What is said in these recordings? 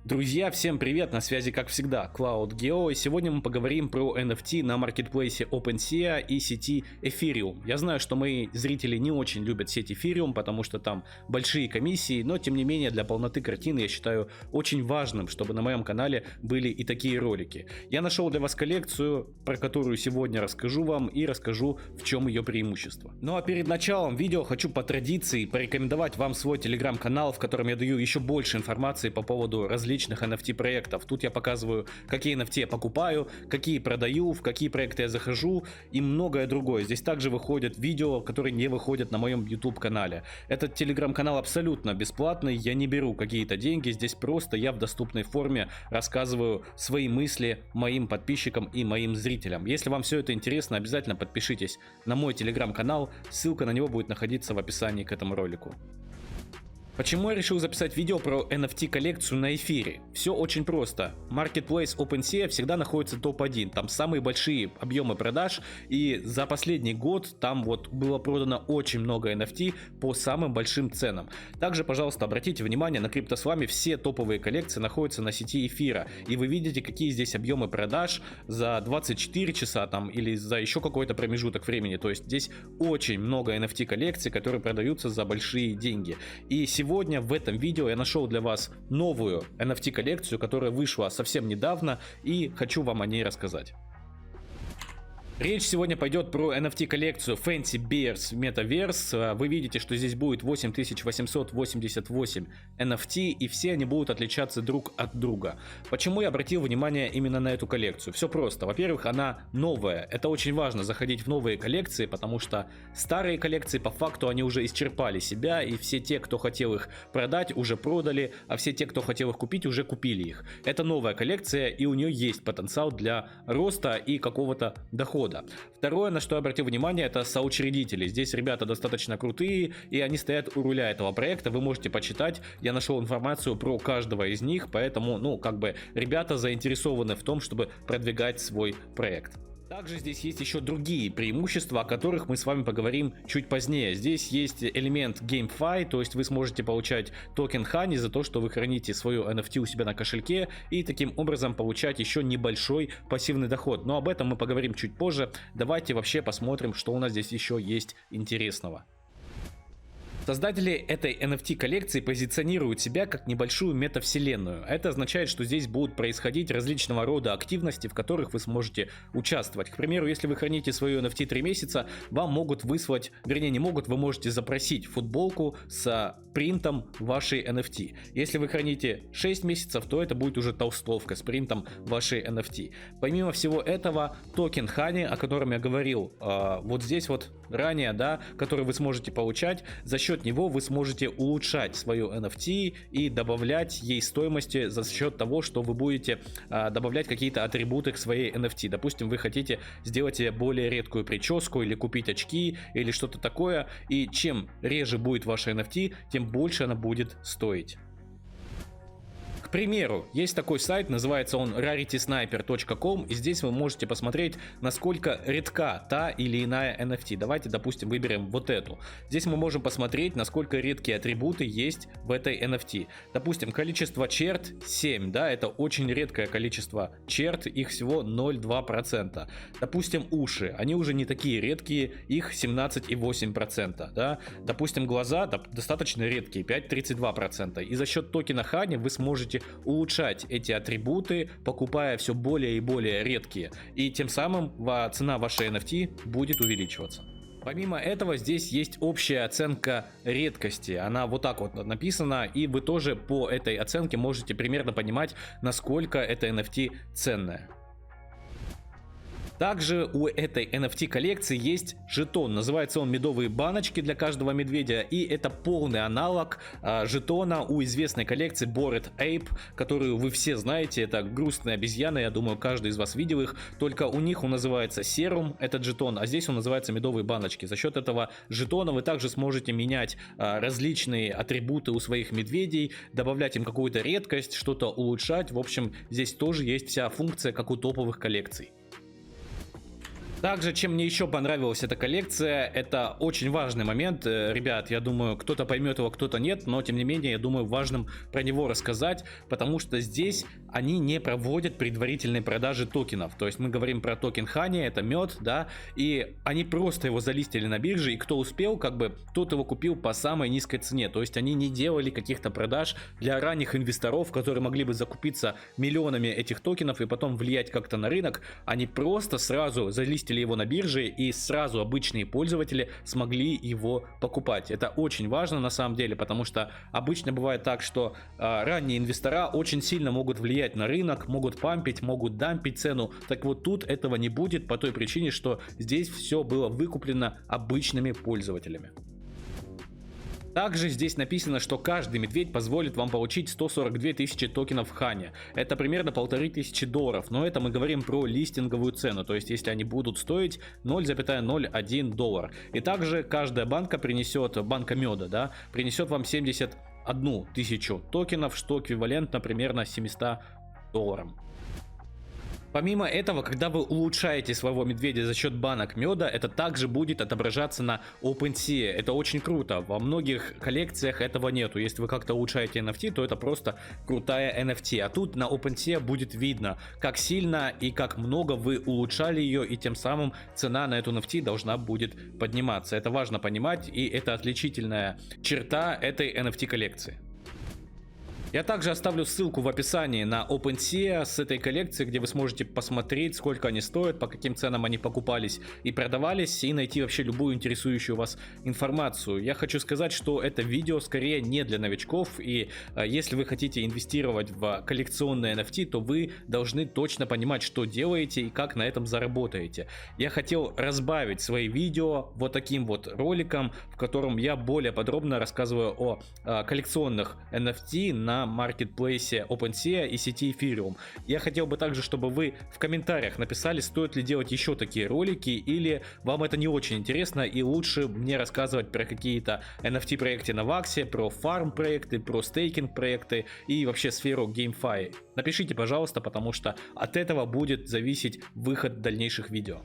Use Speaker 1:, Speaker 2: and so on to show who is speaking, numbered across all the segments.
Speaker 1: Друзья, всем привет, на связи как всегда CloudGeo, и сегодня мы поговорим про NFT на маркетплейсе OpenSea и сети Ethereum. Я знаю, что мои зрители не очень любят сеть Ethereum, потому что там большие комиссии, но тем не менее для полноты картины я считаю очень важным, чтобы на моем канале были и такие ролики. Я нашел для вас коллекцию, про которую сегодня расскажу вам и расскажу, в чем ее преимущество. Ну а перед началом видео хочу по традиции порекомендовать вам свой телеграм-канал, в котором я даю еще больше информации по поводу различных NFT проектов. Тут я показываю, какие NFT я покупаю, какие продаю, в какие проекты я захожу и многое другое. Здесь также выходят видео, которые не выходят на моем YouTube канале. Этот телеграм-канал абсолютно бесплатный, я не беру какие-то деньги, здесь просто я в доступной форме рассказываю свои мысли моим подписчикам и моим зрителям. Если вам все это интересно, обязательно подпишитесь на мой телеграм-канал, ссылка на него будет находиться в описании к этому ролику. Почему я решил записать видео про NFT коллекцию на эфире? Все очень просто. Marketplace OpenSea всегда находится топ-1, там самые большие объемы продаж, и за последний год там вот было продано очень много NFT по самым большим ценам. Также, пожалуйста, обратите внимание, на CryptoSlam все топовые коллекции находятся на сети эфира, и вы видите, какие здесь объемы продаж за 24 часа там или за еще какой-то промежуток времени. То есть здесь очень много NFT коллекций, которые продаются за большие деньги. И сегодня в этом видео я нашел для вас новую NFT коллекцию, которая вышла совсем недавно, и хочу вам о ней рассказать. Речь сегодня пойдет про NFT коллекцию Fancy Bears Metaverse. Вы видите, что здесь будет 8888 NFT, и все они будут отличаться друг от друга. Почему я обратил внимание именно на эту коллекцию? Все просто. Во-первых, она новая. Это очень важно, заходить в новые коллекции, потому что старые коллекции по факту они уже исчерпали себя, и все те, кто хотел их продать, уже продали, а все те, кто хотел их купить, уже купили их. Это новая коллекция, и у нее есть потенциал для роста и какого-то дохода. Второе, на что я обратил внимание, это соучредители. Здесь ребята достаточно крутые, и они стоят у руля этого проекта. Вы можете почитать, я нашел информацию про каждого из них, поэтому, ребята заинтересованы в том, чтобы продвигать свой проект. Также здесь есть еще другие преимущества, о которых мы с вами поговорим чуть позднее. Здесь есть элемент GameFi, то есть вы сможете получать токен Honey за то, что вы храните свою NFT у себя на кошельке, и таким образом получать еще небольшой пассивный доход. Но об этом мы поговорим чуть позже. Давайте вообще посмотрим, что у нас здесь еще есть интересного. Создатели этой NFT коллекции позиционируют себя как небольшую метавселенную. Это означает, что здесь будут происходить различного рода активности, в которых вы сможете участвовать. К примеру, если вы храните свою NFT 3 месяца, вам могут выслать, вернее не могут, вы можете запросить футболку с принтом вашей NFT. Если вы храните 6 месяцев, то это будет уже толстовка с принтом вашей NFT. Помимо всего этого, токен Honey, о котором я говорил вот здесь вот ранее, да, который вы сможете получать, за счет него вы сможете улучшать свою NFT и добавлять ей стоимости за счет того, что вы будете добавлять какие-то атрибуты к своей NFT. Допустим, вы хотите сделать себе более редкую прическу или купить очки или что-то такое, и чем реже будет ваша NFT, тем больше она будет стоить. К примеру, есть такой сайт, называется он raritysniper.com, и здесь вы можете посмотреть, насколько редка та или иная NFT. Давайте, допустим, выберем вот эту. Здесь мы можем посмотреть, насколько редкие атрибуты есть в этой NFT. Допустим, количество черт 7, да, это очень редкое количество черт, их всего 0,2%. Допустим, уши, они уже не такие редкие, их 17,8%, да. Допустим, глаза достаточно редкие, 5,32%. И за счет токена Honey вы сможете улучшать эти атрибуты, покупая все более и более редкие, и тем самым цена вашей NFT будет увеличиваться. Помимо этого, здесь есть общая оценка редкости, она вот так вот написана, и вы тоже по этой оценке можете примерно понимать, насколько эта NFT ценная. Также у этой NFT коллекции есть жетон, называется он медовые баночки для каждого медведя, и это полный аналог жетона у известной коллекции Bored Ape, которую вы все знаете, это грустные обезьяны, я думаю, каждый из вас видел их, только у них он называется серум, этот жетон, а здесь он называется медовые баночки. За счет этого жетона вы также сможете менять различные атрибуты у своих медведей, добавлять им какую-то редкость, что-то улучшать, в общем, здесь тоже есть вся функция, как у топовых коллекций. Также, чем мне еще понравилась эта коллекция, это очень важный момент, ребят, я думаю, кто-то поймет его, кто-то нет, но тем не менее, я думаю, важным про него рассказать, потому что здесь они не проводят предварительной продажи токенов, то есть мы говорим про токен Хани, это мед, да, и они просто его залистили на бирже, и кто успел, как бы, тот его купил по самой низкой цене, то есть они не делали каких-то продаж для ранних инвесторов, которые могли бы закупиться миллионами этих токенов и потом влиять как-то на рынок, они просто сразу залистили его на бирже, и сразу обычные пользователи смогли его покупать. Это очень важно на самом деле, потому что обычно бывает так, что ранние инвестора очень сильно могут влиять на рынок, могут пампить, могут дампить цену. Так вот тут этого не будет по той причине, что здесь все было выкуплено обычными пользователями. Также здесь написано, что каждый медведь позволит вам получить 142 тысячи токенов Хани. Это примерно $1500, но это мы говорим про листинговую цену, то есть если они будут стоить $0,01. И также каждая банка принесет, банка меда, да, принесет вам 71 тысячу токенов, что эквивалентно примерно $700. Помимо этого, когда вы улучшаете своего медведя за счет банок меда, это также будет отображаться на OpenSea. Это очень круто. Во многих коллекциях этого нету. Если вы как-то улучшаете NFT, то это просто крутая NFT. А тут на OpenSea будет видно, как сильно и как много вы улучшали ее, и тем самым цена на эту NFT должна будет подниматься. Это важно понимать, и это отличительная черта этой NFT коллекции. Я также оставлю ссылку в описании на OpenSea с этой коллекцией, где вы сможете посмотреть, сколько они стоят, по каким ценам они покупались и продавались, и найти вообще любую интересующую вас информацию. Я хочу сказать, что это видео скорее не для новичков, и если вы хотите инвестировать в коллекционные NFT, то вы должны точно понимать, что делаете и как на этом заработаете. Я хотел разбавить свои видео вот таким вот роликом, в котором я более подробно рассказываю о коллекционных NFT на маркетплейсе OpenSea и сети Ethereum. Я хотел бы также, чтобы вы в комментариях написали, стоит ли делать еще такие ролики, или вам это не очень интересно и лучше мне рассказывать про какие-то NFT проекты на Ваксе, про фарм проекты, про стейкинг проекты и вообще сферу GameFi. Напишите, пожалуйста, потому что от этого будет зависеть выход дальнейших видео.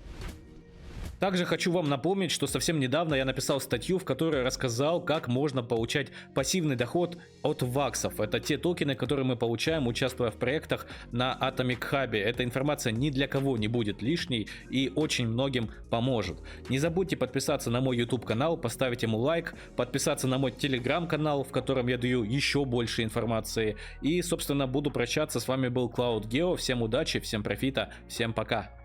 Speaker 1: Также хочу вам напомнить, что совсем недавно я написал статью, в которой рассказал, как можно получать пассивный доход от ваксов. Это те токены, которые мы получаем, участвуя в проектах на Atomic Hub. Эта информация ни для кого не будет лишней и очень многим поможет. Не забудьте подписаться на мой YouTube канал, поставить ему лайк, подписаться на мой Telegram канал, в котором я даю еще больше информации. И, собственно, буду прощаться. С вами был Cloud Geo. Всем удачи, всем профита, всем пока.